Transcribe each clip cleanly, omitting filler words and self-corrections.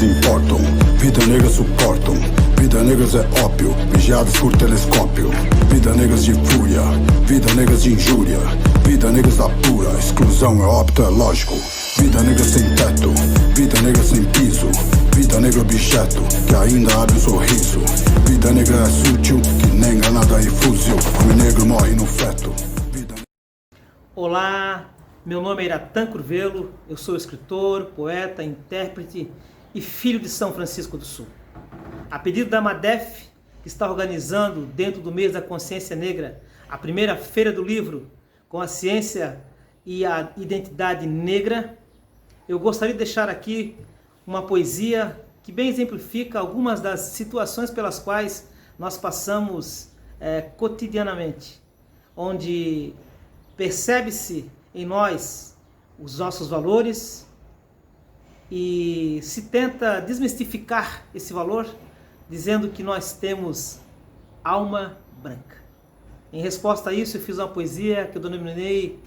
importam, vida negra suportam. Vida negras é ópio, vigiados por telescópio. Vida negras de fúria, vida negras de injúria. Vida negras da pura, exclusão é óbito, é lógico. Vida negra sem teto, vida negra sem piso. Vida negra objeto, que ainda abre um sorriso. Vida negra é sutil, que nem granada e fuzil. Homem negro morre no feto. Olá, meu nome é Iratan Curvelo, eu sou escritor, poeta, intérprete e filho de São Francisco do Sul. A pedido da Madef, que está organizando, dentro do mês da consciência negra, a primeira feira do livro com a ciência e a identidade negra, eu gostaria de deixar aqui uma poesia que bem exemplifica algumas das situações pelas quais nós passamos cotidianamente, onde percebe-se em nós os nossos valores e se tenta desmistificar esse valor, dizendo que nós temos alma branca. Em resposta a isso, eu fiz uma poesia que eu denominei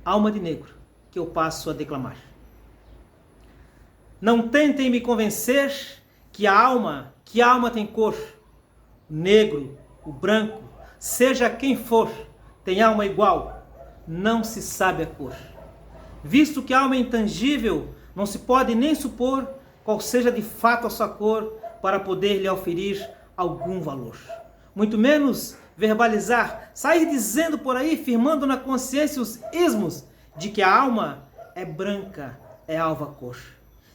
Alma de Negro, que eu passo a declamar. Não tentem me convencer que a alma tem cor. O negro, o branco, seja quem for, tem alma igual, não se sabe a cor. Visto que a alma é intangível, não se pode nem supor qual seja de fato a sua cor para poder lhe oferir algum valor. Muito menos verbalizar, sair dizendo por aí, firmando na consciência os ismos de que a alma é branca, é alva cor.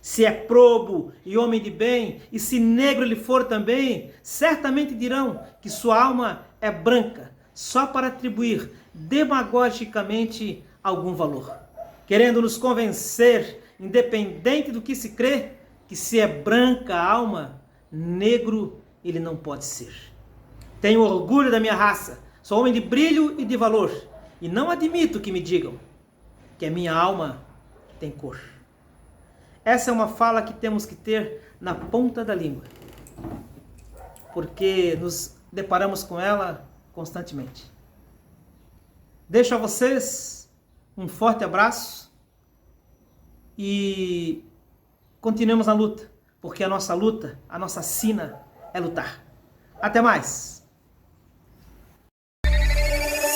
Se é probo e homem de bem, e se negro ele for também, certamente dirão que sua alma é branca, só para atribuir demagogicamente algum valor, querendo nos convencer, independente do que se crê, que se é branca a alma, negro ele não pode ser. Tenho orgulho da minha raça, sou homem de brilho e de valor, e não admito que me digam que a minha alma tem cor. Essa é uma fala que temos que ter na ponta da língua, porque nos deparamos com ela constantemente. Deixo a vocês um forte abraço e continuemos na luta, porque a nossa luta, a nossa sina é lutar. Até mais!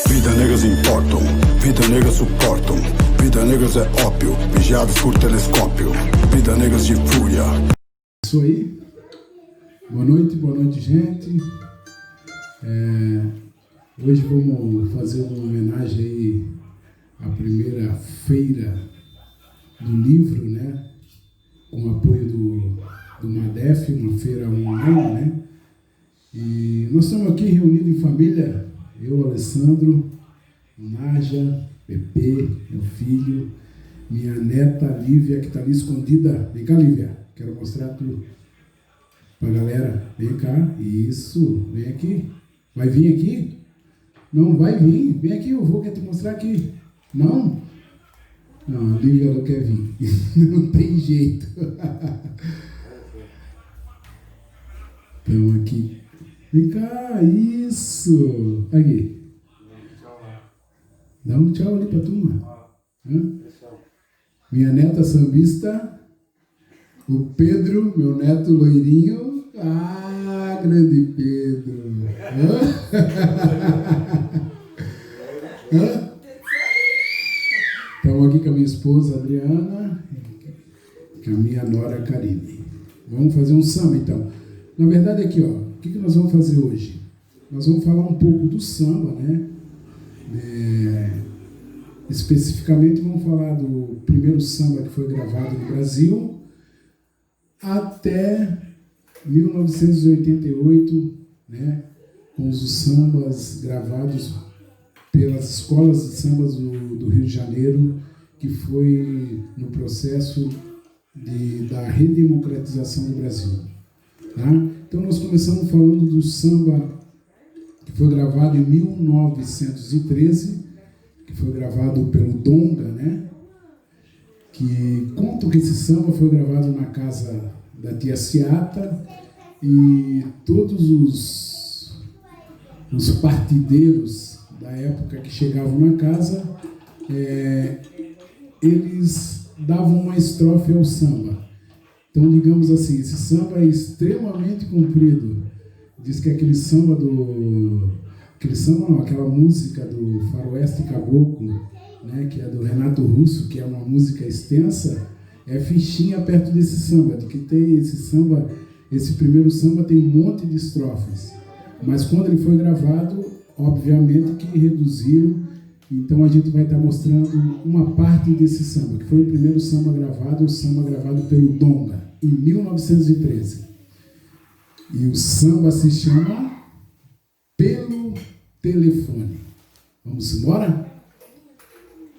Vida negras importam, vida negras suportam. Vida negras é ópio, vigiados por telescópio. Vida negras de fúria. Isso aí. Boa noite, gente. Hoje vamos fazer uma homenagem aí à primeira feira do livro, né? Com apoio do Madef, uma feira online, né? E nós estamos aqui reunidos em família, eu, Alessandro, Nádia, Pepe, meu filho, minha neta Lívia, que está ali escondida. Vem cá, Lívia, quero mostrar tudo para a galera. Vem cá, isso, vem aqui. Vai vir aqui? Não, vai vir, vem aqui, eu vou te mostrar aqui. Não? Não, a Lívia não quer vir, não tem jeito. Então aqui, vem cá, isso, aqui. Dá um tchau ali pra turma. Minha neta sambista, o Pedro, meu neto loirinho. Ah, grande Pedro. Estamos aqui com a minha esposa Adriana, com a minha nora Karine. Vamos fazer um samba então. Na verdade aqui, ó, o que nós vamos fazer hoje? Nós vamos falar um pouco do samba, né? Especificamente vamos falar do primeiro samba que foi gravado no Brasil até 1988, né, com os sambas gravados pelas escolas de sambas do Rio de Janeiro, que foi no processo da redemocratização do Brasil. Tá? Então nós começamos falando do samba que foi gravado em 1913, que foi gravado pelo Donga, né? Que contam que esse samba foi gravado na casa da tia Ciata e todos os partideiros da época que chegavam na casa, eles davam uma estrofe ao samba. Então, digamos assim, esse samba é extremamente comprido. Diz que aquele samba do... aquela música do Faroeste Caboclo, né, que é do Renato Russo, que é uma música extensa, é fichinha perto desse samba, de que tem esse samba, esse primeiro samba tem um monte de estrofes. Mas quando ele foi gravado, obviamente que reduziram, então a gente vai estar mostrando uma parte desse samba, que foi o primeiro samba gravado, o samba gravado pelo Donga, em 1913. E o samba se chama Pelo Telefone. Vamos embora?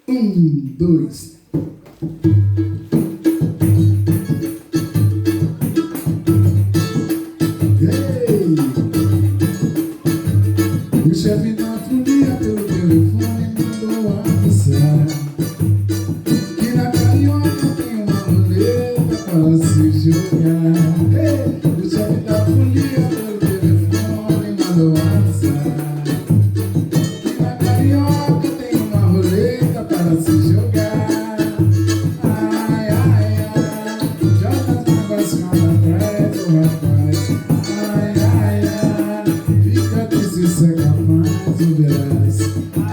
1, 2. O chefe da folia pelo telefone mandou avisar que na carioca tem uma roleta para se jogar. O chefe da folia pelo telefone mandou avisar que na carioca tem uma roleta para se jogar. Ai, ai, ai, joga as mágoas para trás, o rapaz. Ai, ai, ai, fica triste se é capaz, o verás.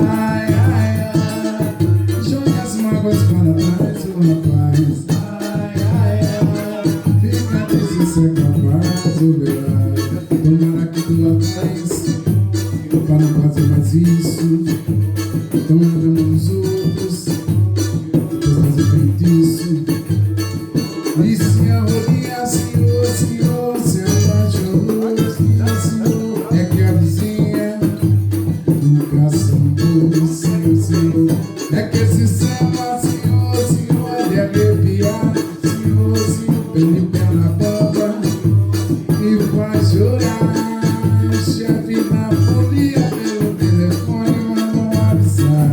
Ai, ai, ai, joga as mágoas para trás, o rapaz. Ai, ai, ai, fica triste se é capaz, o verás. Tomara que tu atrás, para não fazer mais isso. Então anda nos outros, depois fazer feitiço. E se a rolinha se apaixonou, senhor, é que a vizinha nunca sambou, senhor. É que esse samba, senhor, é de arrepiar, senhor, pelo pé na banda e faz chorar. Chefe da folia pelo telefone mandou avisar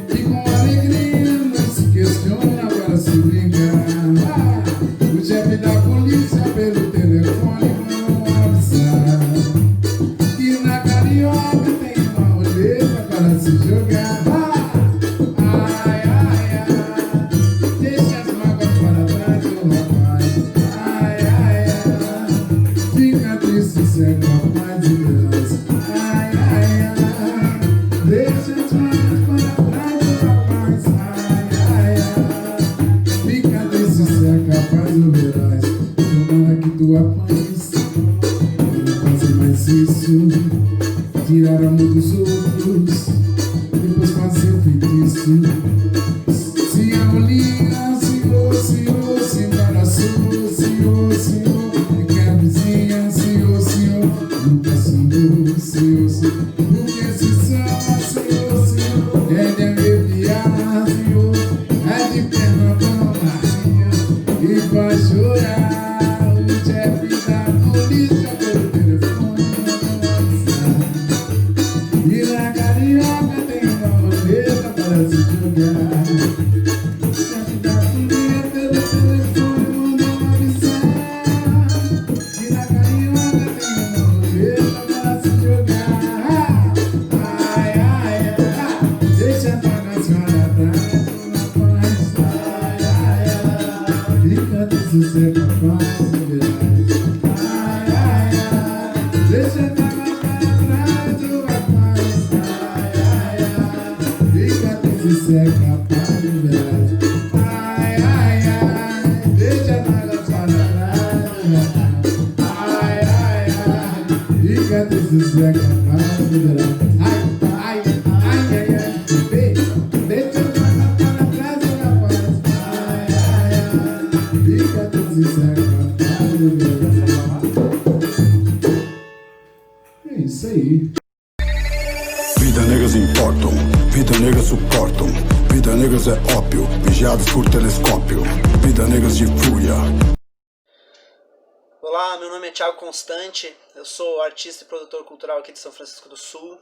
que com alegria não se questiona para se brincar. O chefe da polícia pelo telefone mandou avisar que na carioca tem uma roleta para se jogar. Ai, ai, ai, deixa as mágoas para trás, ô rapaz. Ai, ai, ai, fica triste se é capaz de Deus. Ai, ai, ai, deixa as mágoas para trás, ô rapaz. Ai, ai, ai, fica triste se é capaz de verás. Tomara que tu apanhes, não fazer mais isso. Tirar a mão dos outros, depois fazer o feitiço. Se a rolinha, se embaraçou, senhor, é que a vizinha, senhor, nunca sambou, senhor, porque esse samba, senhor, é de arrepiar, senhor, é de perna bamba, e faz chorar. O chefe da polícia pelo telefone mandou avisar e na carioca tem uma roleta para se jogar. O chefe da polícia pelo telefone mandou avisar que na carioca tem uma roleta para se jogar. Ai, ai, ai, deixa a bagaça atrás, rapaz. Ai, ai, ai, fica triste se é capaz, verás. Ai, ai, ai, deixa a bagaça atrás, rapaz. Ai, ai, ai, fica triste se é capaz, verás. Ai, ai, ai, deixa a bagaça atrás, rapaz. Ai, ai, ai, fica triste se é capaz, verás. Ai, ai, ai, ai, ai, deixa a bagaça atrás, rapaz. Ai, ai, ai, fica triste se é capaz, verás. É isso aí. Vida negras importam, vida negras suportam. Vida negras é ópio, vigiados por telescópio. Vida negras de fúria. Olá, meu nome é Thiago Constante, eu sou artista e produtor cultural aqui de São Francisco do Sul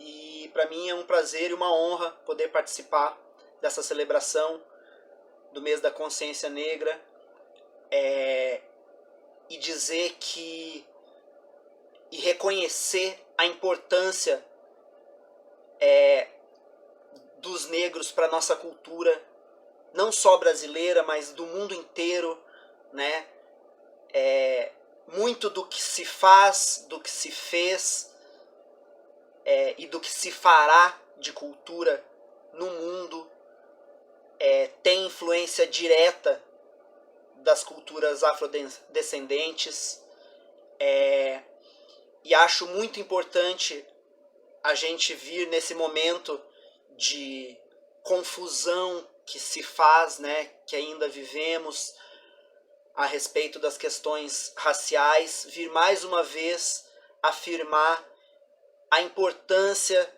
e para mim é um prazer e uma honra poder participar dessa celebração do mês da consciência negra e dizer que e reconhecer a importância dos negros para a nossa cultura, não só brasileira, mas do mundo inteiro, né? Muito do que se faz, do que se fez e do que se fará de cultura no mundo tem influência direta das culturas afrodescendentes, e acho muito importante a gente vir nesse momento de confusão que se faz, né, que ainda vivemos a respeito das questões raciais, vir mais uma vez afirmar a importância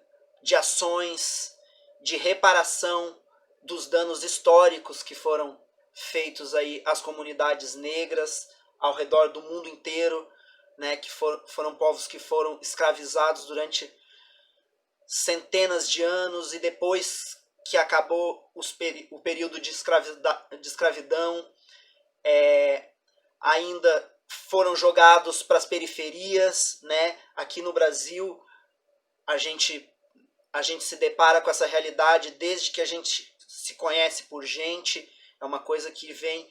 de ações de reparação dos danos históricos que foram feitos aí às comunidades negras ao redor do mundo inteiro, né, que foram povos que foram escravizados durante centenas de anos, e depois que acabou o período de escravidão, ainda foram jogados para as periferias, né? Aqui no Brasil a gente se depara com essa realidade desde que a gente se conhece por gente, é uma coisa que vem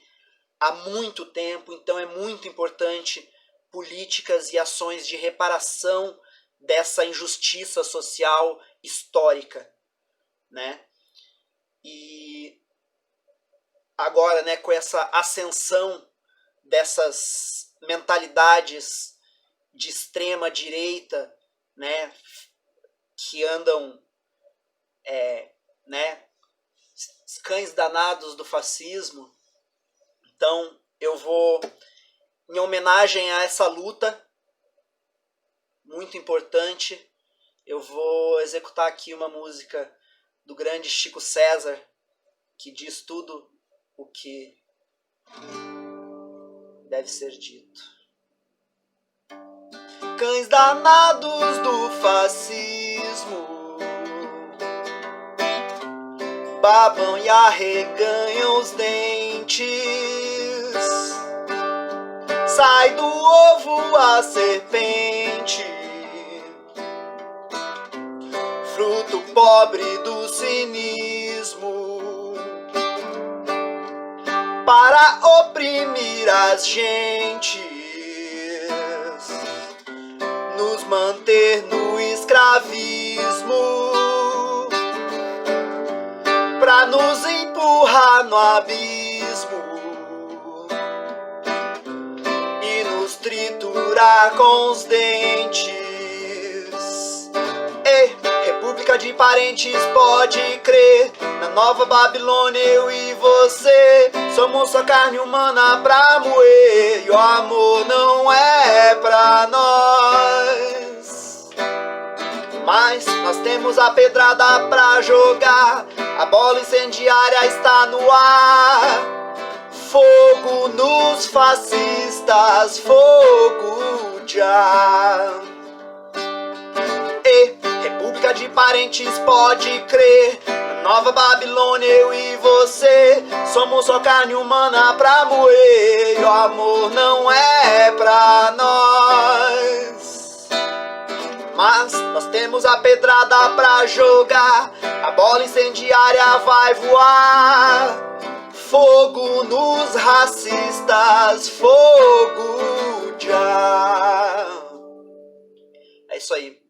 há muito tempo, então é muito importante políticas e ações de reparação dessa injustiça social histórica, né? E agora, né, com essa ascensão dessas mentalidades de extrema direita, né, que andam, né, cães danados do fascismo, então eu vou, em homenagem a essa luta muito importante, eu vou executar aqui uma música do grande Chico César, que diz tudo o que deve ser dito. Cães danados do fascismo babam e arreganham os dentes, sai do ovo a serpente, fruto pobre do cinismo, para oprimir as gentes, nos manter no escravismo, pra nos empurrar no abismo e nos triturar com os dentes. Ei, república de parentes, pode crer, na nova Babilônia eu e você somos só carne humana pra moer, e o amor não é pra nós. Mas nós temos a pedrada pra jogar, a bola incendiária está no ar. Fogo nos fascistas, fogo já. E república de parentes, pode crer, na nova Babilônia eu e você somos só carne humana pra moer, e o amor não é pra nós. Mas nós temos a pedrada pra jogar, a bola incendiária vai voar. Fogo nos racistas, fogo já. É isso aí.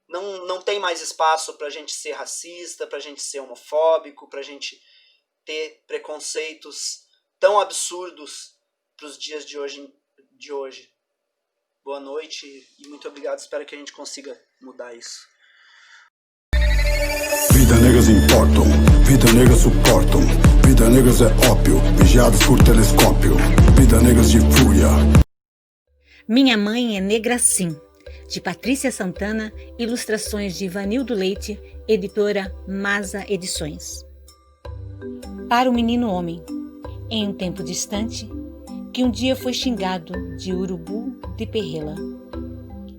Não tem mais espaço pra gente ser racista, pra gente ser homofóbico, pra gente ter preconceitos tão absurdos pros dias de hoje. Boa noite e muito obrigado. Espero que a gente consiga mudar isso. Vida negras importam, vida negras suportam. Vida negras é ópio, vigiados por telescópio. Vida negras de fúria. Minha Mãe é Negra Sim, de Patrícia Santana, ilustrações de Ivanildo Leite, editora Masa Edições. Para o menino homem, em um tempo distante, que um dia foi xingado de urubu de perrela,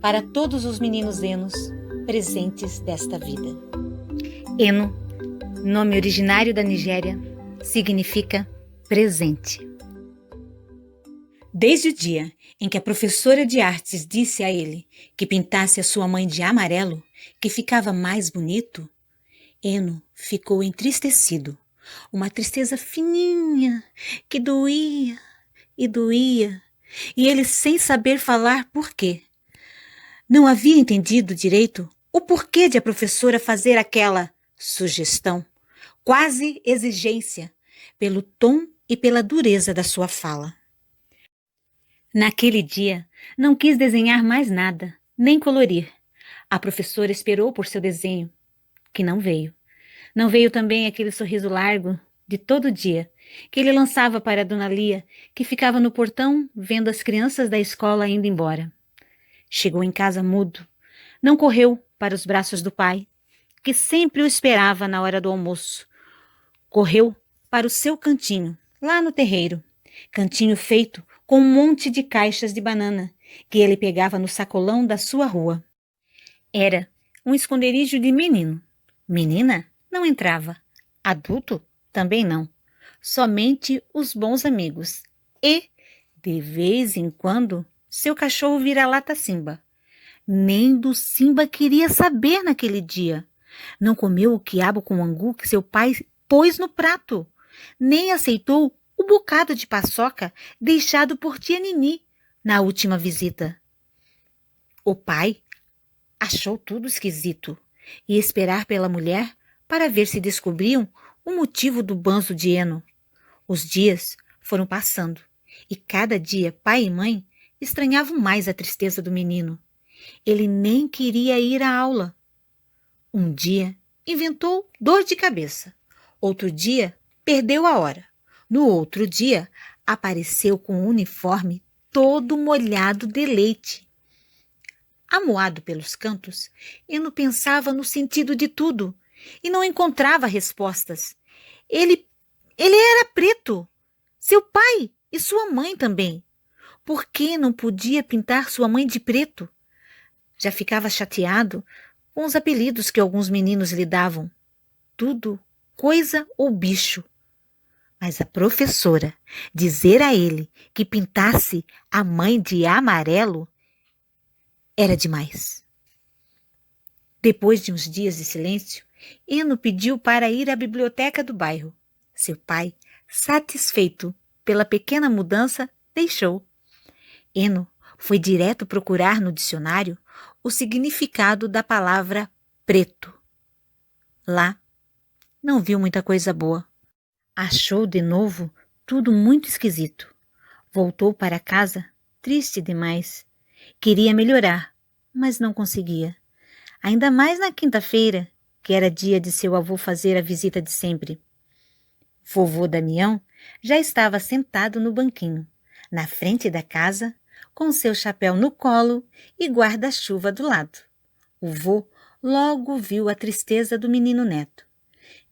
para todos os meninos enos presentes desta vida. Eno, nome originário da Nigéria, significa presente. Desde o dia em que a professora de artes disse a ele que pintasse a sua mãe de amarelo, que ficava mais bonito, Eno ficou entristecido, uma tristeza fininha, que doía, e doía, e ele sem saber falar por quê. Não havia entendido direito o porquê de a professora fazer aquela sugestão, quase exigência, pelo tom e pela dureza da sua fala. Naquele dia, não quis desenhar mais nada, nem colorir. A professora esperou por seu desenho, que não veio. Não veio também aquele sorriso largo de todo dia que ele lançava para a Dona Lia, que ficava no portão vendo as crianças da escola indo embora. Chegou em casa mudo. Não correu para os braços do pai, que sempre o esperava na hora do almoço. Correu para o seu cantinho, lá no terreiro. Cantinho feito com um monte de caixas de banana, que ele pegava no sacolão da sua rua. Era um esconderijo de menino. Menina não entrava. Adulto também não. Somente os bons amigos. E, de vez em quando, seu cachorro vira-lata Simba. Nem do Simba queria saber naquele dia. Não comeu o quiabo com angu que seu pai pôs no prato. Nem aceitou o bocado de paçoca deixado por tia Nini na última visita. O pai achou tudo esquisito e esperar pela mulher para ver se descobriam o motivo do banzo de Eno. Os dias foram passando e cada dia pai e mãe estranhavam mais a tristeza do menino. Ele nem queria ir à aula. Um dia inventou dor de cabeça. Outro dia perdeu a hora. No outro dia apareceu com o uniforme todo molhado de leite. Amuado pelos cantos, Eno pensava no sentido de tudo e não encontrava respostas. Ele era preto, seu pai e sua mãe também. Por que não podia pintar sua mãe de preto? Já ficava chateado com os apelidos que alguns meninos lhe davam. Tudo coisa ou bicho. Mas a professora dizer a ele que pintasse a mãe de amarelo era demais. Depois de uns dias de silêncio, Eno pediu para ir à biblioteca do bairro. Seu pai, satisfeito pela pequena mudança, deixou. Eno foi direto procurar no dicionário o significado da palavra preto. Lá, não viu muita coisa boa. Achou de novo tudo muito esquisito. Voltou para casa triste demais. Queria melhorar, mas não conseguia. Ainda mais na quinta-feira, que era dia de seu avô fazer a visita de sempre. Vovô Damião já estava sentado no banquinho, na frente da casa, com seu chapéu no colo e guarda-chuva do lado. O vô logo viu a tristeza do menino neto.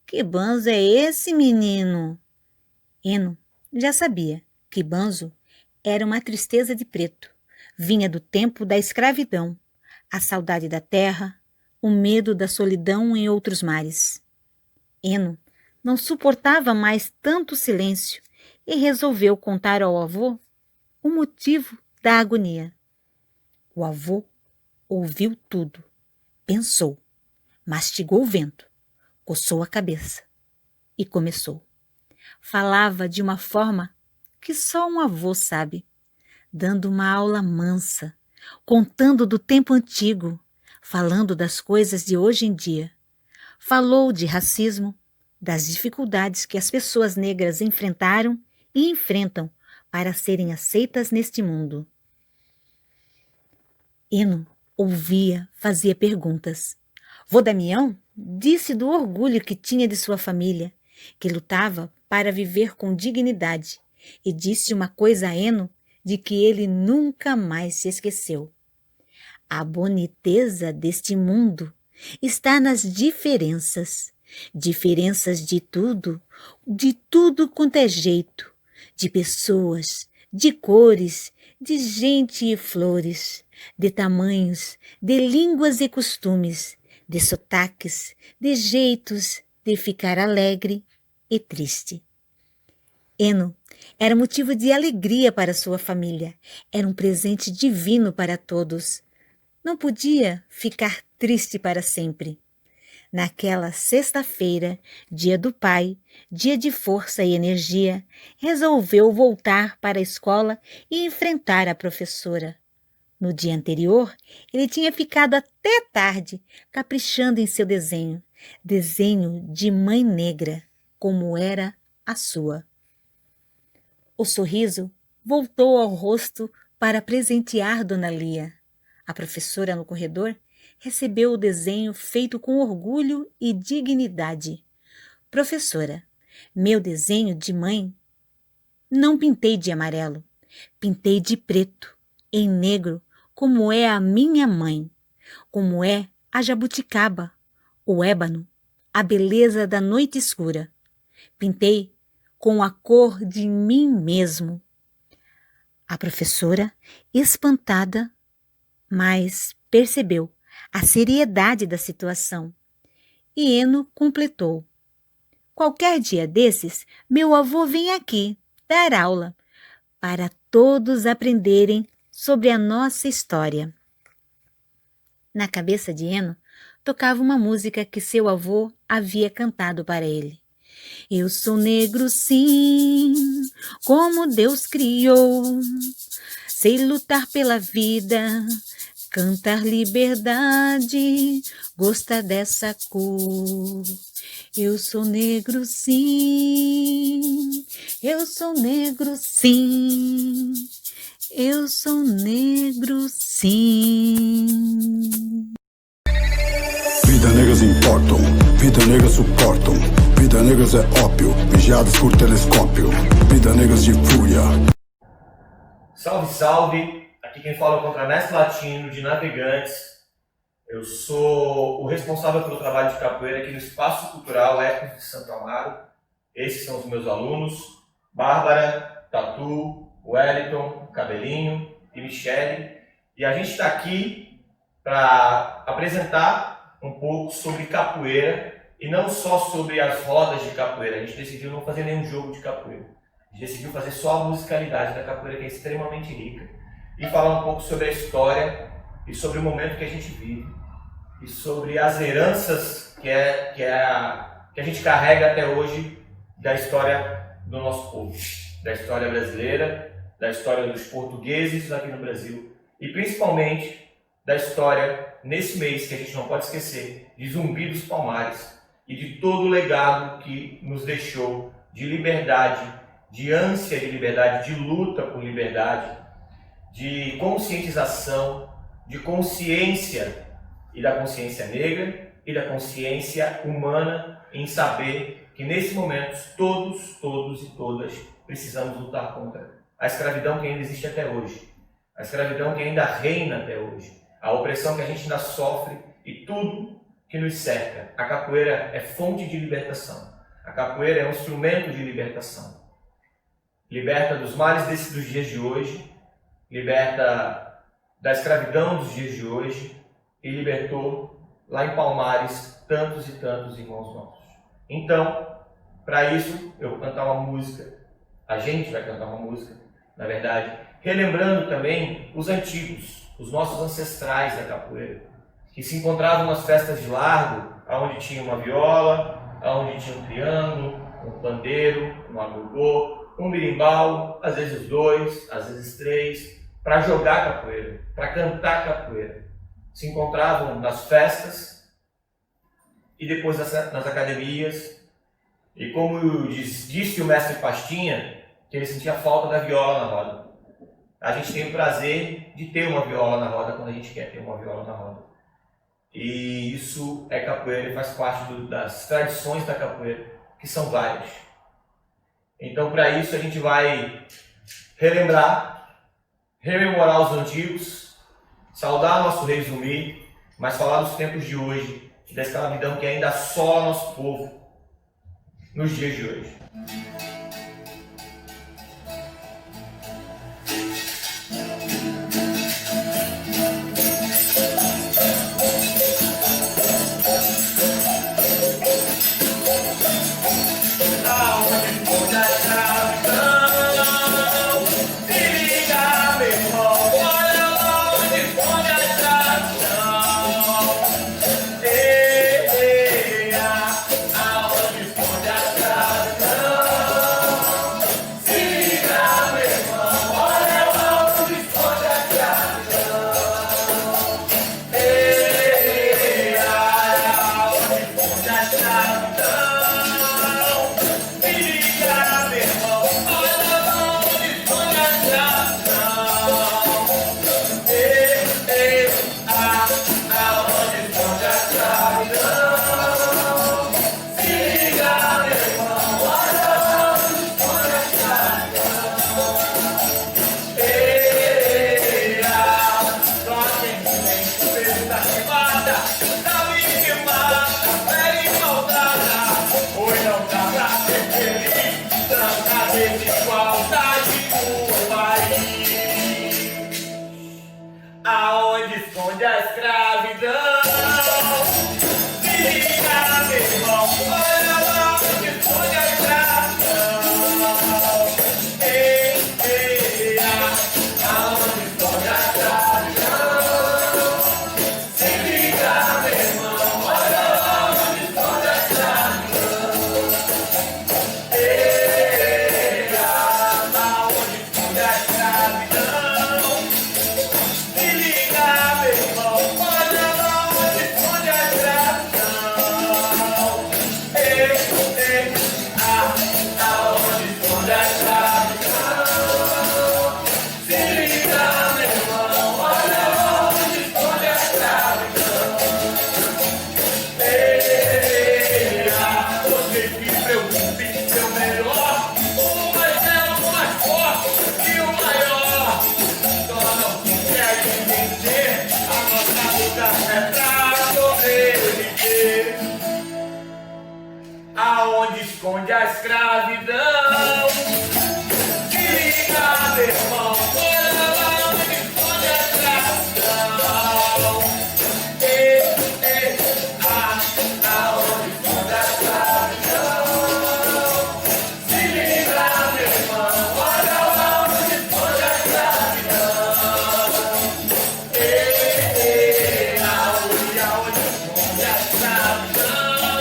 Que banzo é esse, menino? Eno já sabia que banzo era uma tristeza de preto. Vinha do tempo da escravidão, a saudade da terra, o medo da solidão em outros mares. Eno não suportava mais tanto silêncio e resolveu contar ao avô o motivo da agonia. O avô ouviu tudo, pensou, mastigou o vento, coçou a cabeça e começou. Falava de uma forma que só um avô sabe, dando uma aula mansa, contando do tempo antigo, falando das coisas de hoje em dia. Falou de racismo, das dificuldades que as pessoas negras enfrentaram e enfrentam para serem aceitas neste mundo. Eno ouvia, fazia perguntas. Vô Damião disse do orgulho que tinha de sua família, que lutava para viver com dignidade, e disse uma coisa a Eno de que ele nunca mais se esqueceu. A boniteza deste mundo está nas diferenças. Diferenças de tudo quanto é jeito, de pessoas, de cores, de gente e flores, de tamanhos, de línguas e costumes, de sotaques, de jeitos, de ficar alegre e triste. Eno era motivo de alegria para sua família, era um presente divino para todos. Não podia ficar triste para sempre. Naquela sexta-feira, dia do pai, dia de força e energia, resolveu voltar para a escola e enfrentar a professora. No dia anterior, ele tinha ficado até tarde, caprichando em seu desenho de mãe negra, como era a sua. O sorriso voltou ao rosto para presentear Dona Lia. A professora, no corredor, recebeu o desenho feito com orgulho e dignidade. Professora, meu desenho de mãe não pintei de amarelo, pintei de preto, em negro, como é a minha mãe, como é a jabuticaba, o ébano, a beleza da noite escura. Pintei com a cor de mim mesmo. A professora, espantada, mas percebeu a seriedade da situação. E Eno completou: qualquer dia desses, meu avô vem aqui dar aula, para todos aprenderem sobre a nossa história. Na cabeça de Eno, tocava uma música que seu avô havia cantado para ele. Eu sou negro, sim, como Deus criou, sei lutar pela vida, cantar liberdade, gostar dessa cor. Eu sou negro, sim, eu sou negro, sim, eu sou negro, sim. Vida negras importam, vida negras suportam. Vida negras é ópio, vigiados por telescópio. Vida negras de fúria. Salve, salve! Aqui quem fala é o Contramestre Latino de Navegantes. Eu sou o responsável pelo trabalho de capoeira aqui no Espaço Cultural Ecos de Santo Amaro. Esses são os meus alunos: Bárbara, Tatu, Wellington, Cabelinho e Michele. E a gente está aqui para apresentar um pouco sobre capoeira e não só sobre as rodas de capoeira. A gente decidiu não fazer nenhum jogo de capoeira. A gente decidiu fazer só a musicalidade da capoeira, que é extremamente rica, e falar um pouco sobre a história e sobre o momento que a gente vive e sobre as heranças que a gente carrega até hoje da história do nosso povo, da história brasileira, da história dos portugueses aqui no Brasil e principalmente da história, nesse mês que a gente não pode esquecer, de Zumbi dos Palmares e de todo o legado que nos deixou de liberdade, de ânsia de liberdade, de luta por liberdade, de conscientização, de consciência, e da consciência negra e da consciência humana, em saber que nesse momento todos e todas precisamos lutar contra a escravidão que ainda existe até hoje, a escravidão que ainda reina até hoje, a opressão que a gente ainda sofre e tudo que nos cerca. A capoeira é fonte de libertação, a capoeira é um instrumento de libertação. Liberta dos males dos dias de hoje, liberta da escravidão dos dias de hoje e libertou lá em Palmares tantos e tantos irmãos nossos. Então, para isso, eu vou cantar uma música, a gente vai cantar uma música, na verdade, relembrando também os antigos, os nossos ancestrais da capoeira, que se encontravam nas festas de largo, onde tinha uma viola, onde tinha um triângulo, um pandeiro, um agogô, um berimbau, às vezes dois, às vezes três, para jogar capoeira, para cantar capoeira. Se encontravam nas festas e depois nas academias. E como disse o mestre Pastinha, que ele sentia falta da viola na roda. A gente tem o prazer de ter uma viola na roda quando a gente quer ter uma viola na roda. E isso é capoeira e faz parte das tradições da capoeira, que são várias. Então, para isso, a gente vai rememorar os antigos, saudar nosso rei Zumbi, mas falar dos tempos de hoje, da escravidão que ainda assola nosso povo nos dias de hoje. a escravidão. Se liga, meu irmão, olha lá onde esconde a escravidão. Aonde esconde a escravidão. Se liga, meu irmão, olha lá onde esconde a escravidão. Aonde esconde a escravidão.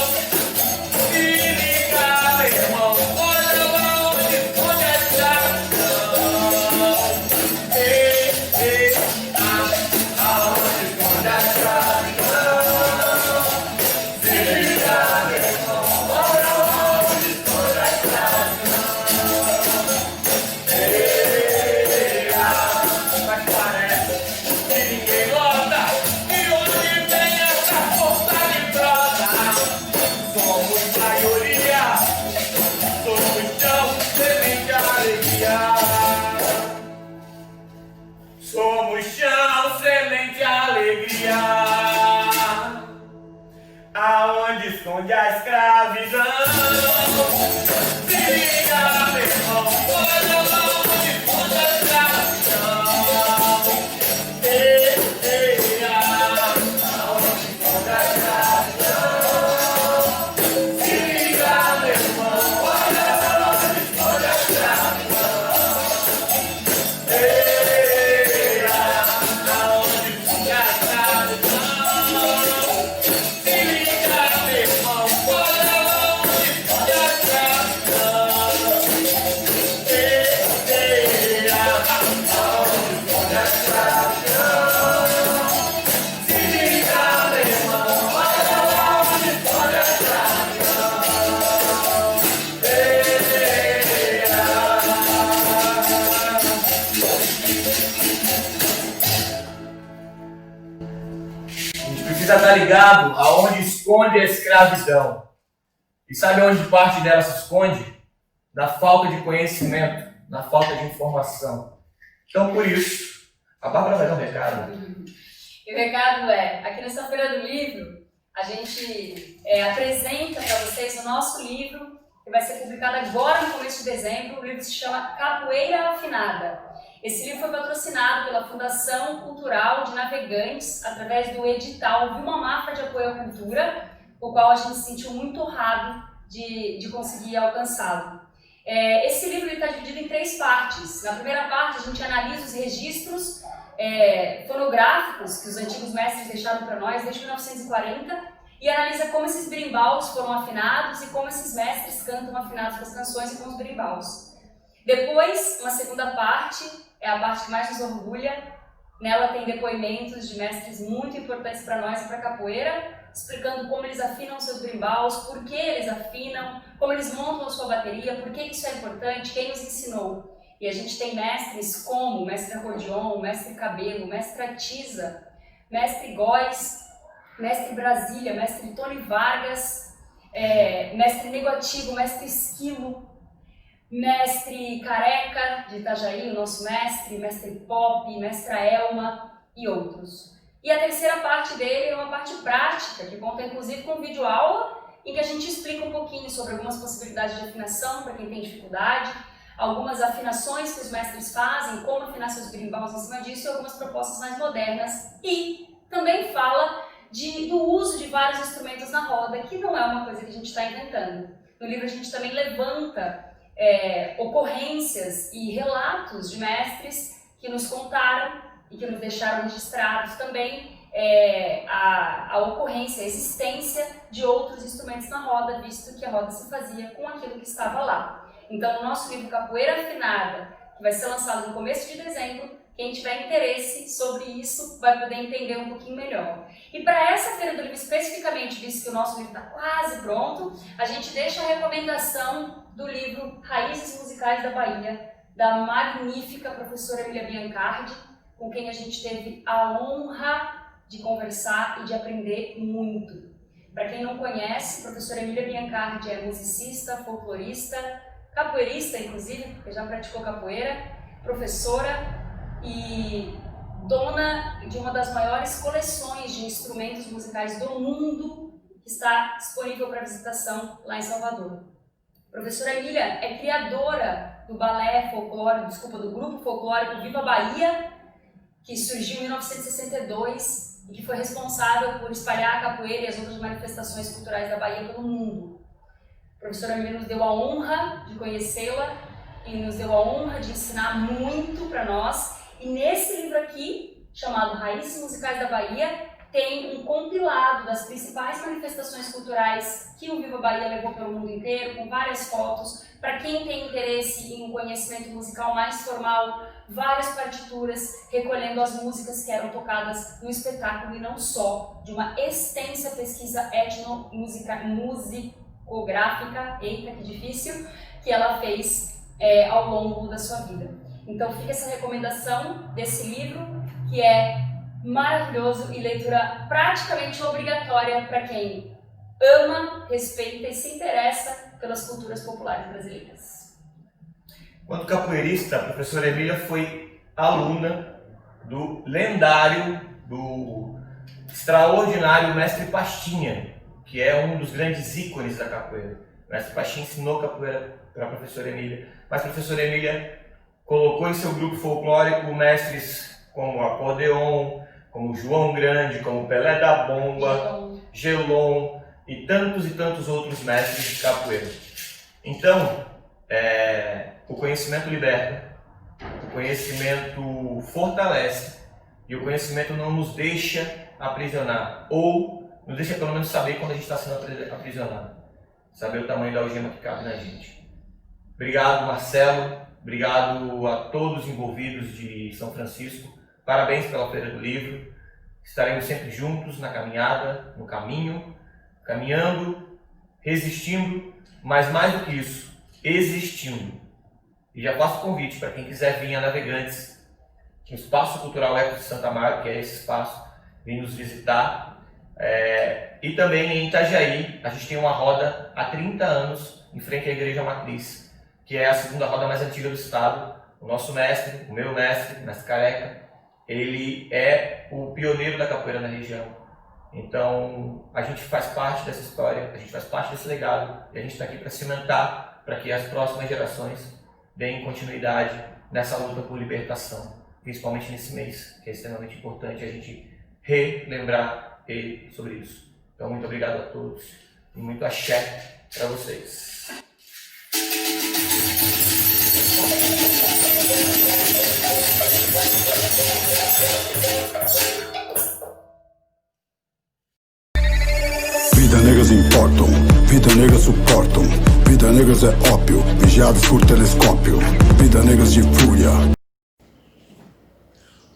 Se liga, meu irmão, olha lá onde esconde a escravidão. Aonde esconde a escravidão. Se liga, meu irmão, olha lá onde esconde a escravidão. Mas parece que ninguém nota e onde vem essa força de brota. Somos maioria, somos chão, semente, alegria. Somos chão, semente, alegria. Aonde esconde a escravidão. Se liga, meu irmão, olha lá onde esconde a escravidão. Aonde esconde a escravidão. Se liga, meu irmão, olha lá onde esconde a escravidão. Aonde esconde a escravidão. Se liga, meu irmão, olha lá onde esconde a escravidão. Aonde esconde a escravidão. Se liga, meu irmão, olha lá onde esconde a escravidão. A gente precisa estar ligado aonde esconde a escravidão. E sabe onde parte dela se esconde? Na falta de conhecimento, na falta de informação. Então, por isso, a Bárbara vai dar um recado. E o recado é, aqui nessa Feira do Livro, a gente apresenta para vocês o nosso livro, que vai ser publicado agora no começo de dezembro. O livro se chama Capoeira Afinada. Esse livro foi patrocinado pela Fundação Cultural de Navegantes, através do edital Vilma Mafra de Apoio à Cultura, o qual a gente se sentiu muito honrado de conseguir alcançá-lo. Esse livro está dividido em 3 partes. Na primeira parte, a gente analisa os registros fonográficos que os antigos mestres deixaram para nós desde 1940 e analisa como esses berimbaus foram afinados e como esses mestres cantam afinados com as canções e com os berimbaus. Depois, uma segunda parte, é a parte que mais nos orgulha. Nela tem depoimentos de mestres muito importantes para nós e para a capoeira, explicando como eles afinam seus berimbaus, por que eles afinam, como eles montam a sua bateria, por que isso é importante, quem nos ensinou. E a gente tem mestres como o mestre acordeon, o mestre cabelo, o mestre Atiza, mestre Góes, mestre Brasília, mestre Tony Vargas, mestre Negativo, mestre Esquilo, mestre Careca de Itajaí, o nosso mestre, mestre Pop, mestra Elma e outros. E a terceira parte dele é uma parte prática, que conta inclusive com videoaula, em que a gente explica um pouquinho sobre algumas possibilidades de afinação para quem tem dificuldade, algumas afinações que os mestres fazem, como afinar seus berimbaus em cima disso e algumas propostas mais modernas. E também fala do uso de vários instrumentos na roda, que não é uma coisa que a gente está inventando. No livro a gente também levanta ocorrências e relatos de mestres que nos contaram e que nos deixaram registrados também a ocorrência, a existência de outros instrumentos na roda, visto que a roda se fazia com aquilo que estava lá. Então, no nosso livro Capoeira Afinada, que vai ser lançado no começo de dezembro, quem tiver interesse sobre isso vai poder entender um pouquinho melhor. E para essa Feira do Livro especificamente, visto que o nosso livro está quase pronto, a gente deixa a recomendação do livro Raízes Musicais da Bahia, da magnífica professora Emília Biancardi, com quem a gente teve a honra de conversar e de aprender muito. Para quem não conhece, a professora Emília Biancardi é musicista, folclorista, capoeirista inclusive, porque já praticou capoeira, professora e dona de uma das maiores coleções de instrumentos musicais do mundo, que está disponível para visitação lá em Salvador. Professora Emília é criadora do balé folclórico, do grupo folclórico Viva Bahia, que surgiu em 1962 e que foi responsável por espalhar a capoeira e as outras manifestações culturais da Bahia pelo mundo. A professora Emília nos deu a honra de conhecê-la e nos deu a honra de ensinar muito para nós. E nesse livro aqui, chamado Raízes Musicais da Bahia, tem um compilado das principais manifestações culturais que o Viva Bahia levou pelo mundo inteiro, com várias fotos. Para quem tem interesse em um conhecimento musical mais formal, várias partituras recolhendo as músicas que eram tocadas no espetáculo e não só, de uma extensa pesquisa etnomusicográfica, eita que difícil, que ela fez ao longo da sua vida. Então fica essa recomendação desse livro, que é maravilhoso e leitura praticamente obrigatória para quem ama, respeita e se interessa pelas culturas populares brasileiras. Quando capoeirista, a professora Emília foi aluna do lendário, do extraordinário Mestre Pastinha, que é um dos grandes ícones da capoeira. O Mestre Pastinha ensinou capoeira para a professora Emília, mas a professora Emília colocou em seu grupo folclórico mestres como acordeon, como João Grande, como Pelé da Bomba, Gelon e tantos outros mestres de capoeira. Então, o conhecimento liberta, o conhecimento fortalece e o conhecimento não nos deixa aprisionar, ou nos deixa pelo menos saber quando a gente está sendo aprisionado, saber o tamanho da algema que cabe na gente. Obrigado, Marcelo, obrigado a todos os envolvidos de São Francisco. Parabéns pela Feira do Livro. Estaremos sempre juntos na caminhada, no caminho, caminhando, resistindo, mas mais do que isso, existindo. E já faço convite para quem quiser vir a Navegantes, no Espaço Cultural Ecos de Santa Marta, que é esse espaço, vir nos visitar. E também em Itajaí, a gente tem uma roda há 30 anos, em frente à Igreja Matriz, que é a segunda roda mais antiga do estado. O nosso mestre, o meu mestre, Mestre Careca, ele é o pioneiro da capoeira na região. Então, a gente faz parte dessa história, a gente faz parte desse legado, e a gente está aqui para cimentar, para que as próximas gerações deem continuidade nessa luta por libertação, principalmente nesse mês, que é extremamente importante a gente relembrar ele sobre isso. Então, muito obrigado a todos e muito axé para vocês. Vida negras importam, vida negras suportam. Vida negras é ópio, vigiados por telescópio. Vida negras de fúria.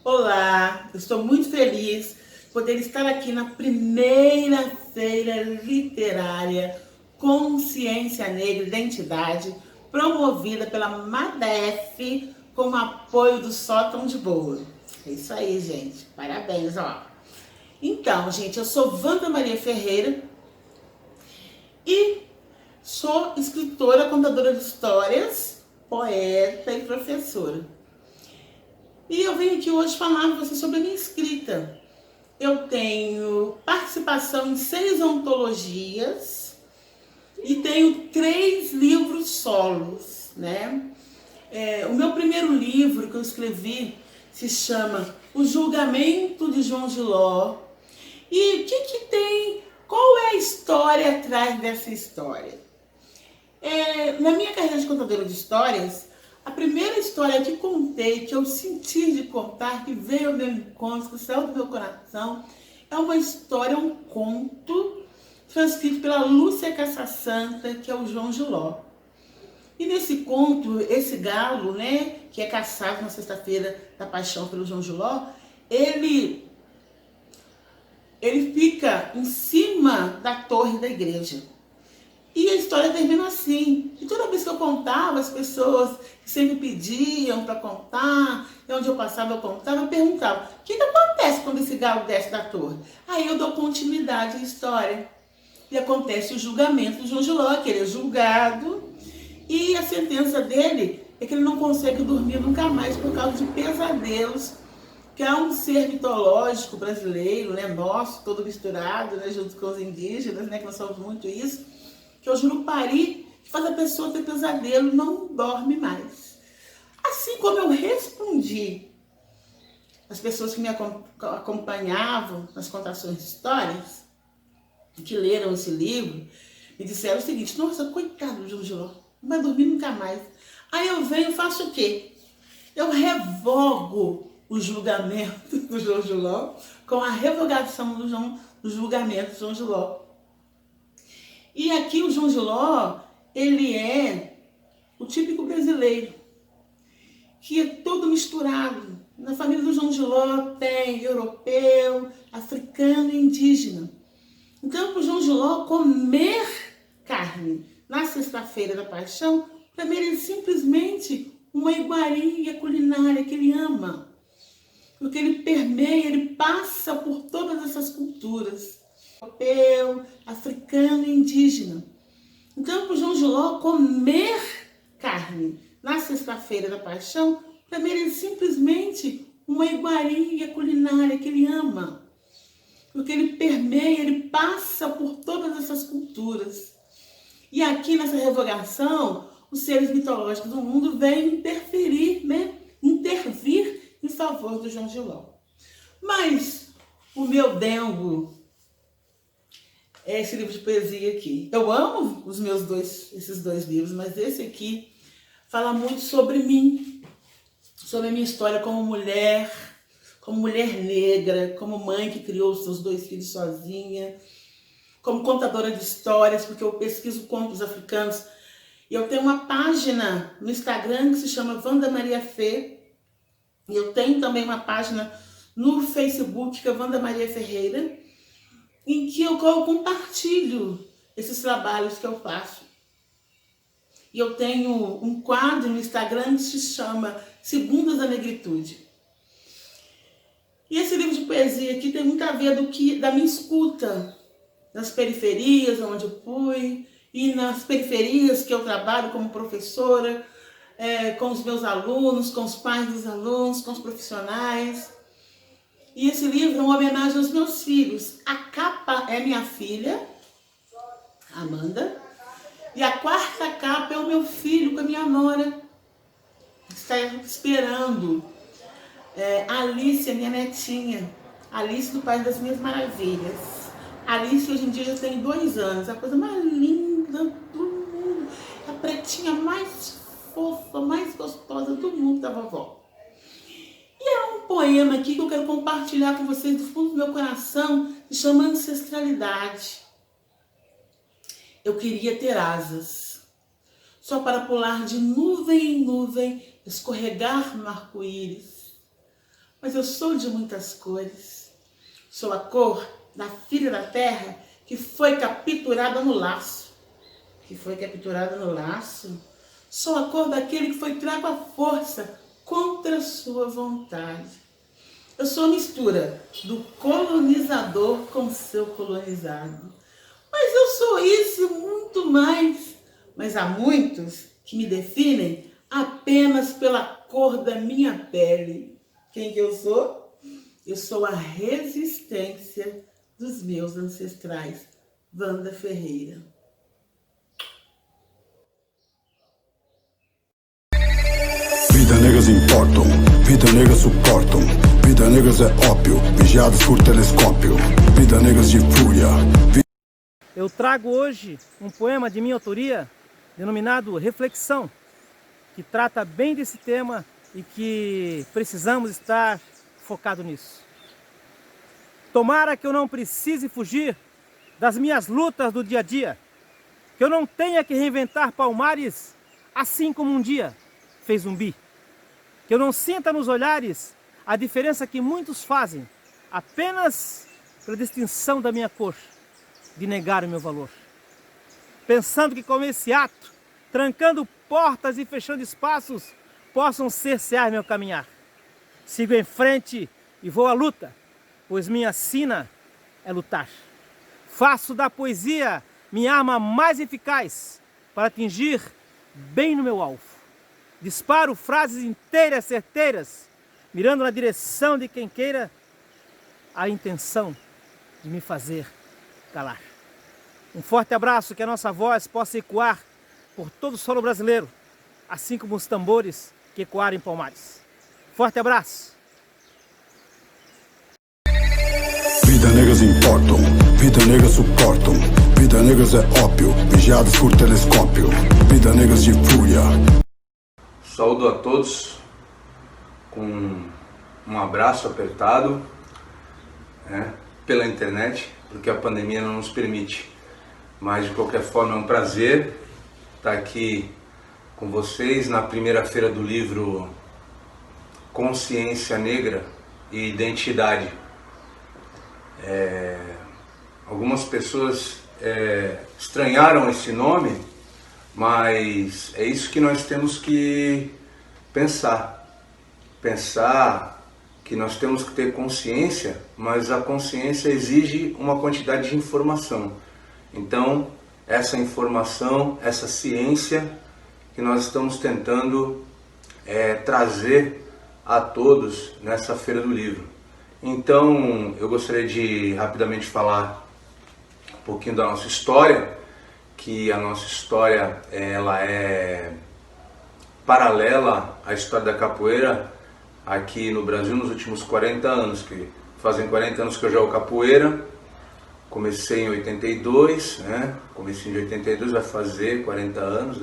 Olá, eu estou muito feliz de poder estar aqui na primeira feira literária Consciência Negra e Identidade, promovida pela MADEF com o apoio do Sótão de Boa. É isso aí, gente. Parabéns, ó. Então, gente, eu sou Wanda Maria Ferreira e sou escritora, contadora de histórias, poeta e professora. E eu venho aqui hoje falar com vocês sobre a minha escrita. Eu tenho participação em 6 antologias e tenho 3 livros solos, né? O meu primeiro livro que eu escrevi se chama O Julgamento de João Giló. E o que tem? Qual é a história atrás dessa história? Na minha carreira de contadora de histórias, a primeira história que contei, que eu senti de contar, que veio ao meu encontro, que saiu do meu coração, é uma história, um conto, transcrito pela Lúcia Caça-Santa, que é o João Giló. E nesse conto, esse galo, né, que é caçado na sexta-feira da paixão pelo João Giló, ele fica em cima da torre da igreja. E a história termina assim. E toda vez que eu contava, as pessoas que sempre pediam para contar, e onde eu passava eu contava, eu perguntava, o que acontece quando esse galo desce da torre? Aí eu dou continuidade à história. E acontece o julgamento do João Giló, que ele é julgado, e a sentença dele é que ele não consegue dormir nunca mais por causa de pesadelos, que é um ser mitológico brasileiro, né, nosso, todo misturado, né, junto com os indígenas, né, que nós somos muito isso, que é o Jurupari, faz a pessoa ter pesadelo, não dorme mais. Assim como eu respondi as pessoas que me acompanhavam nas contações de histórias, que leram esse livro, me disseram o seguinte: nossa, coitado do João Giló, não vai dormir nunca mais. Aí eu venho e faço o quê? Eu revogo o julgamento do João Giló com a revogação do julgamento do João Giló. E aqui o João Giló, ele é o típico brasileiro, que é todo misturado. Na família do João Giló tem europeu, africano e indígena. Então, para o João Giló comer carne na sexta-feira da paixão, para ele é simplesmente uma iguaria culinária que ele ama. Porque ele permeia, ele passa por todas essas culturas. Europeu, africano e indígena. Então, para o João Giló comer carne na sexta-feira da paixão, para ele é simplesmente uma iguaria culinária que ele ama. Porque ele permeia, ele passa por todas essas culturas. E aqui nessa revogação, os seres mitológicos do mundo vêm interferir, né? Intervir em favor do João Giló. Mas o meu dengo é esse livro de poesia aqui. Eu amo esses dois livros, mas esse aqui fala muito sobre mim, sobre a minha história como mulher negra, como mãe que criou os seus 2 filhos sozinha, como contadora de histórias, porque eu pesquiso contos africanos. E eu tenho uma página no Instagram que se chama Wanda Maria Fê. E eu tenho também uma página no Facebook, que é Wanda Maria Ferreira, em que eu compartilho esses trabalhos que eu faço. E eu tenho um quadro no Instagram que se chama Segundas da Negritude. E esse livro de poesia aqui tem muito a ver da minha escuta nas periferias onde eu fui, e nas periferias que eu trabalho como professora, com os meus alunos, com os pais dos alunos, com os profissionais. E esse livro é uma homenagem aos meus filhos. A capa é minha filha, Amanda, e a 4ª capa é o meu filho com a minha nora, que está esperando. Alice, a minha netinha, Alice do País das Minhas Maravilhas. Alice hoje em dia já tem 2 anos, a coisa mais linda do mundo, a pretinha mais fofa, mais gostosa do mundo da vovó. E é um poema aqui que eu quero compartilhar com vocês do fundo do meu coração, se chama Ancestralidade. Eu queria ter asas, só para pular de nuvem em nuvem, escorregar no arco-íris. Mas eu sou de muitas cores. Sou a cor da filha da terra que foi capturada no laço. Sou a cor daquele que foi trago à força contra sua vontade. Eu sou a mistura do colonizador com seu colonizado. Mas eu sou isso e muito mais. Mas há muitos que me definem apenas pela cor da minha pele. Quem que eu sou? Eu sou a resistência dos meus ancestrais. Wanda Ferreira. Vida negras importam, vida negras suportam. Vida negras é ópio, vigiados por telescópio. Vida negras de fúria. Eu trago hoje um poema de minha autoria, denominado Reflexão, que trata bem desse tema e que precisamos estar focado nisso. Tomara que eu não precise fugir das minhas lutas do dia a dia, que eu não tenha que reinventar palmares, assim como um dia fez Zumbi, que eu não sinta nos olhares a diferença que muitos fazem, apenas pela distinção da minha cor, de negar o meu valor, pensando que com esse ato, trancando portas e fechando espaços, possam cercear meu caminhar. Sigo em frente e vou à luta, pois minha sina é lutar. Faço da poesia minha arma mais eficaz para atingir bem no meu alvo. Disparo frases inteiras, certeiras, mirando na direção de quem queira a intenção de me fazer calar. Um forte abraço, que a nossa voz possa ecoar por todo o solo brasileiro, assim como os tambores que ecoaram em Palmares. Forte abraço! Vida negras importam, vida negras suportam. Vida negras é ópio, vigiados por telescópio. Vida negras de fúria. Saúdo a todos com um abraço apertado, pela internet, porque a pandemia não nos permite. Mas de qualquer forma é um prazer estar aqui com vocês na primeira feira do livro Consciência Negra e Identidade. Algumas pessoas estranharam esse nome, mas é isso que nós temos que pensar que nós temos que ter consciência, mas a consciência exige uma quantidade de informação. Então, essa informação, essa ciência que nós estamos tentando trazer a todos nessa Feira do Livro. Então, eu gostaria de rapidamente falar um pouquinho da nossa história, que a nossa história ela é paralela à história da capoeira aqui no Brasil nos últimos 40 anos, que fazem 40 anos que eu jogo capoeira. Comecei em 82, Comecei em 82, vai fazer 40 anos,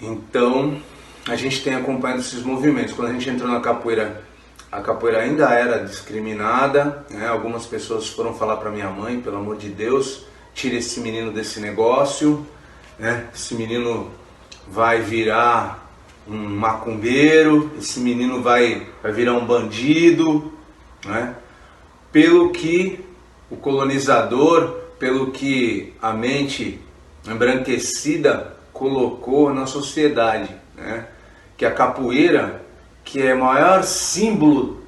Então, a gente tem acompanhado esses movimentos. Quando a gente entrou na capoeira, a capoeira ainda era discriminada, Algumas pessoas foram falar para minha mãe, pelo amor de Deus, tira esse menino desse negócio, Esse menino vai virar um macumbeiro, esse menino vai virar um bandido, Pelo que o colonizador, pelo que a mente embranquecida colocou na sociedade, que a capoeira, que é o maior símbolo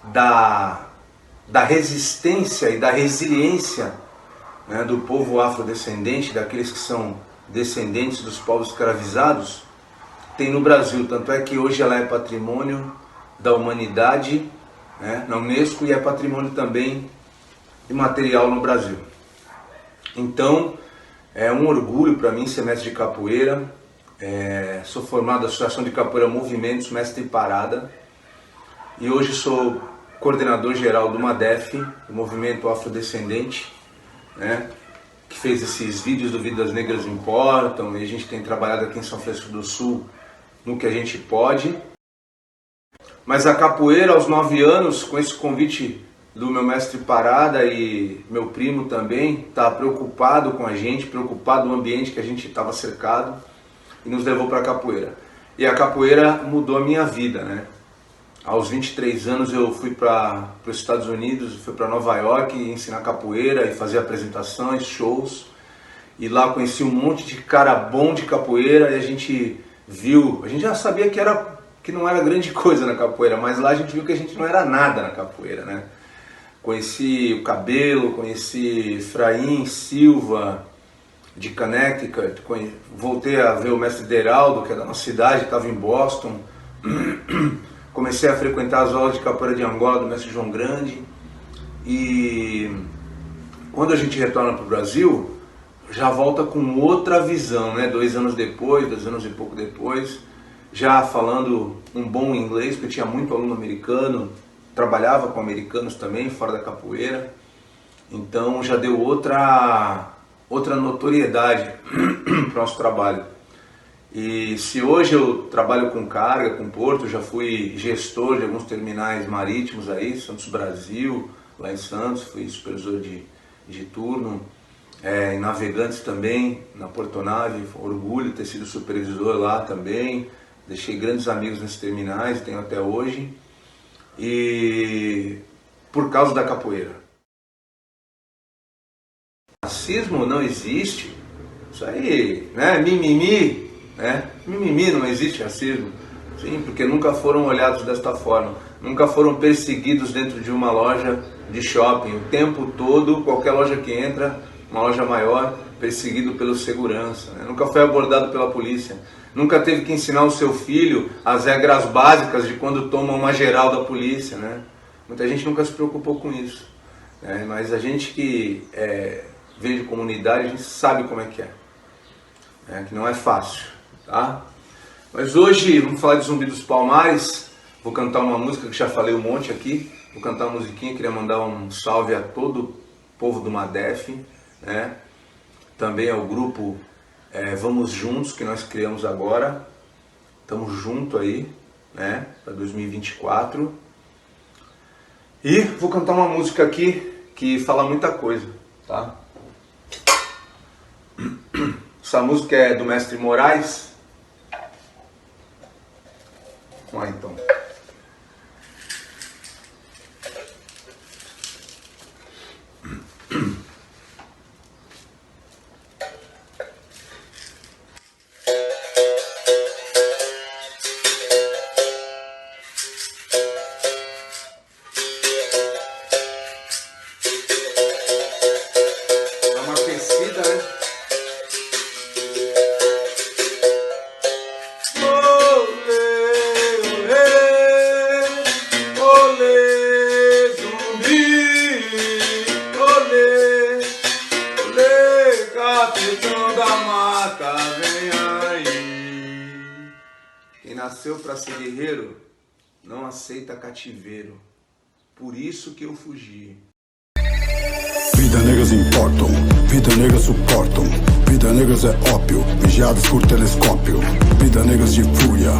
da resistência e da resiliência, do povo afrodescendente, daqueles que são descendentes dos povos escravizados, tem no Brasil. Tanto é que hoje ela é patrimônio da humanidade, na Unesco, e é patrimônio também imaterial no Brasil. Então, é um orgulho para mim ser mestre de capoeira. Sou formado da Associação de Capoeira Movimentos, mestre parada, e hoje sou coordenador geral do MADEF, do Movimento Afrodescendente, que fez esses vídeos do Vidas Negras Importam, e a gente tem trabalhado aqui em São Francisco do Sul no que a gente pode. Mas a capoeira, aos 9 anos, com esse convite do meu mestre Parada e meu primo também, está preocupado com a gente, preocupado no ambiente que a gente estava cercado, e nos levou para a capoeira. E a capoeira mudou a minha vida, Aos 23 anos eu fui para os Estados Unidos, fui para Nova York ensinar capoeira e fazer apresentações, shows. E lá conheci um monte de cara bom de capoeira, e a gente já sabia que não era grande coisa na capoeira, mas lá a gente viu que a gente não era nada na capoeira, Conheci o Cabelo, conheci Efraim Silva, de Connecticut, voltei a ver o mestre Deraldo, que é da nossa cidade, estava em Boston. Comecei a frequentar as aulas de capoeira de Angola do mestre João Grande. E quando a gente retorna para o Brasil, já volta com outra visão, 2 anos depois, 2 anos e pouco depois, já falando um bom inglês, porque tinha muito aluno americano, trabalhava com americanos também, fora da capoeira. Então já deu outra notoriedade para o nosso trabalho. E se hoje eu trabalho com carga, com porto, já fui gestor de alguns terminais marítimos aí, Santos Brasil, lá em Santos, fui supervisor de turno, em Navegantes também, na Portonave, orgulho de ter sido supervisor lá também, deixei grandes amigos nesses terminais, tenho até hoje, e por causa da capoeira. Racismo não existe, isso aí, mimimi, mimimi, não existe racismo, sim, porque nunca foram olhados desta forma, nunca foram perseguidos dentro de uma loja de shopping, o tempo todo, qualquer loja que entra, uma loja maior, perseguido pelo segurança, nunca foi abordado pela polícia, nunca teve que ensinar o seu filho as regras básicas de quando toma uma geral da polícia, muita gente nunca se preocupou com isso, mas a gente que veio de comunidade, a gente sabe como é que é. que não é fácil, tá? Mas hoje vamos falar de Zumbi dos Palmares. Vou cantar uma música que já falei um monte aqui. Vou cantar uma musiquinha, queria mandar um salve a todo o povo do Madef, né? Também ao grupo Vamos Juntos, que nós criamos agora. Estamos junto aí, né? Para 2024. E vou cantar uma música aqui que fala muita coisa, tá? Essa música é do Mestre Moraes. Vamos lá então. Dá uma aquecida, né? Quem nasceu para ser guerreiro não aceita cativeiro. Por isso que eu fugi. Vida negras importam, vida negras suportam. Vida negras é ópio, vigiados por telescópio. Vida negras de fúria.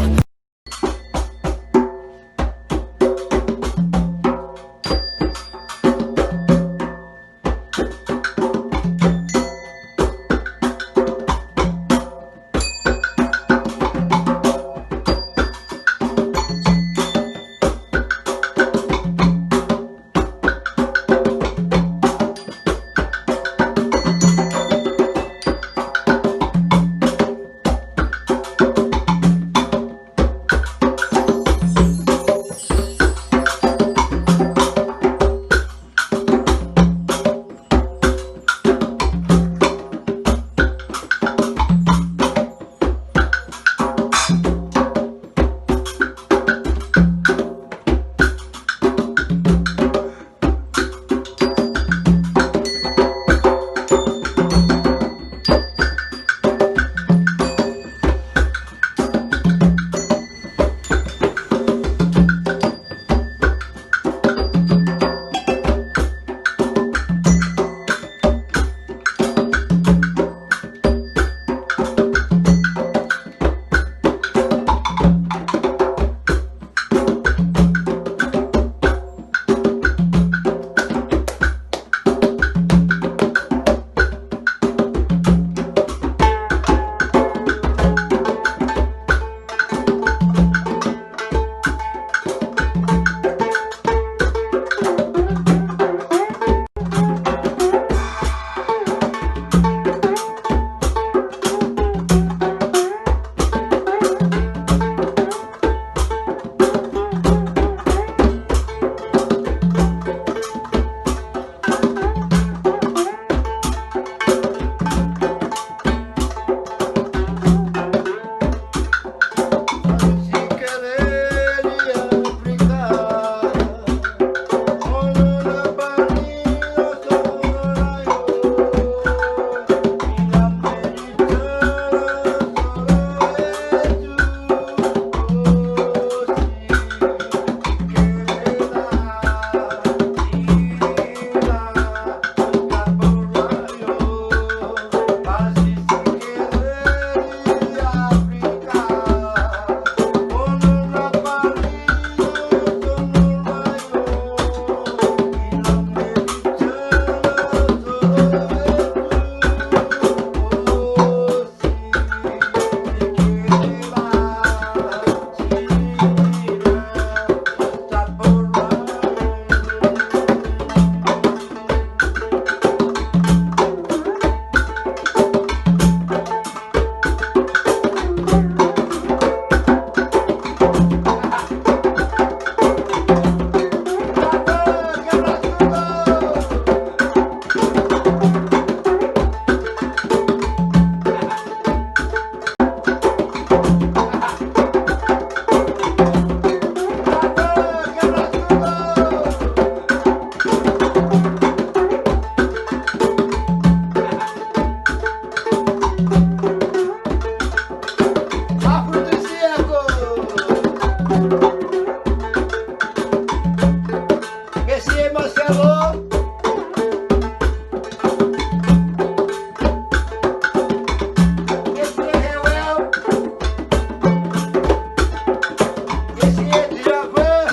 esse Djavan,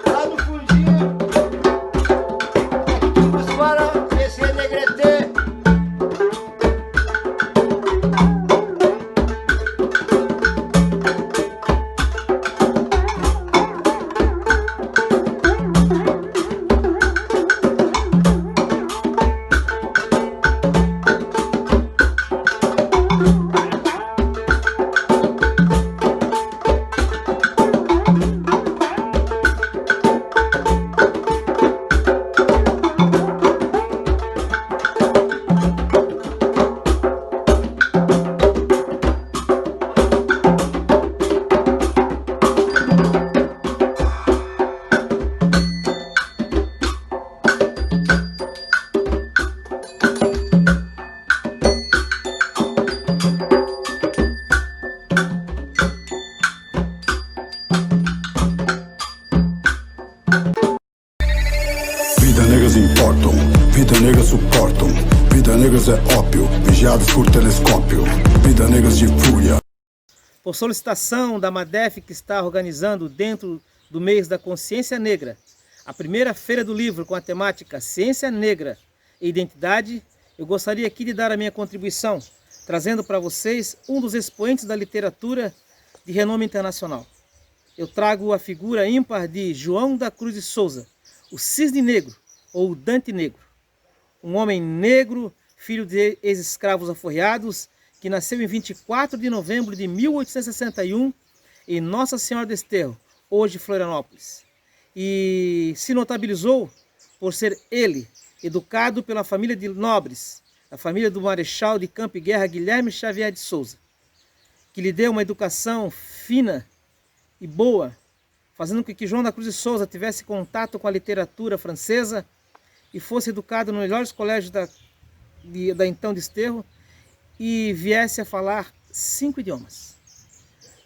lá do fundinho. Vamos para esse Negrete. Vida negras importam, vida negras suportam. Vida negras é ópio, vigiados por telescópio. Vida negras de fúria. Por solicitação da MADEF, que está organizando dentro do mês da Consciência Negra, a primeira feira do livro com a temática Ciência Negra e Identidade, eu gostaria aqui de dar a minha contribuição, trazendo para vocês um dos expoentes da literatura de renome internacional. Eu trago a figura ímpar de João da Cruz de Souza, o Cisne Negro, ou Dante Negro. Um homem negro, filho de ex-escravos aforreados, que nasceu em 24 de novembro de 1861 em Nossa Senhora do Desterro, hoje Florianópolis. E se notabilizou por ser ele, educado pela família de nobres, a família do Marechal de Campo e Guerra Guilherme Xavier de Souza, que lhe deu uma educação fina e boa, fazendo com que João da Cruz de Souza tivesse contato com a literatura francesa e fosse educado nos melhores colégios da então Desterro e viesse a falar 5 idiomas.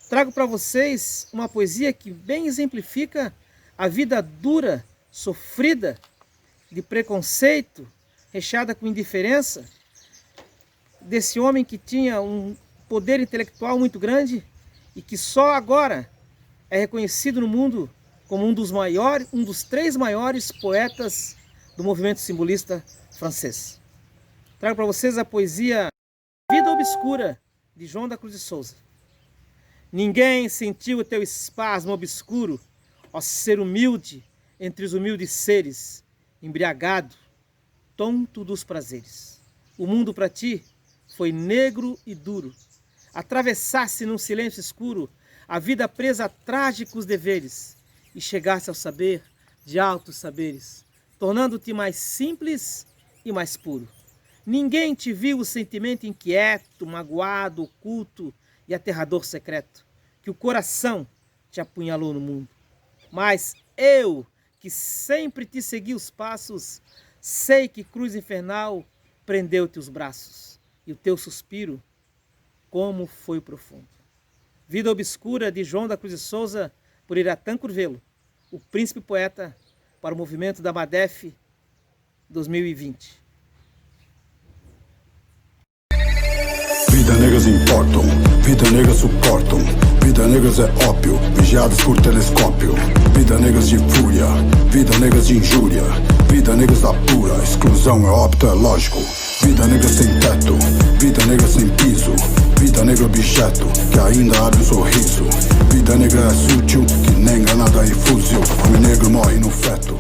Trago para vocês uma poesia que bem exemplifica a vida dura, sofrida, de preconceito, recheada com indiferença, desse homem que tinha um poder intelectual muito grande e que só agora é reconhecido no mundo como um dos 3 maiores poetas do movimento simbolista francês. Trago para vocês a poesia Vida Obscura, de João da Cruz de Souza. Ninguém sentiu o teu espasmo obscuro, ó ser humilde entre os humildes seres, embriagado, tonto dos prazeres. O mundo para ti foi negro e duro. Atravessasse num silêncio escuro a vida presa a trágicos deveres e chegasse ao saber de altos saberes, tornando-te mais simples e mais puro. Ninguém te viu o sentimento inquieto, magoado, oculto e aterrador secreto, que o coração te apunhalou no mundo. Mas eu, que sempre te segui os passos, sei que cruz infernal prendeu-te os braços, e o teu suspiro, como foi profundo. Vida Obscura, de João da Cruz de Souza, por Iratã Curvelo, o príncipe poeta para o movimento da MADEF 2020. Vida negras importam, vida negras suportam. Vida negras é ópio, vigiados por telescópio. Vida negras de fúria, vida negras de injúria. Vida negras apura, exclusão é óbito, é lógico. Vida negra sem teto, vida negra sem piso. Vida negra objeto, que ainda abre um sorriso. Vida negra é sutil, que nem granada e fuzil. Homem negro morre no feto.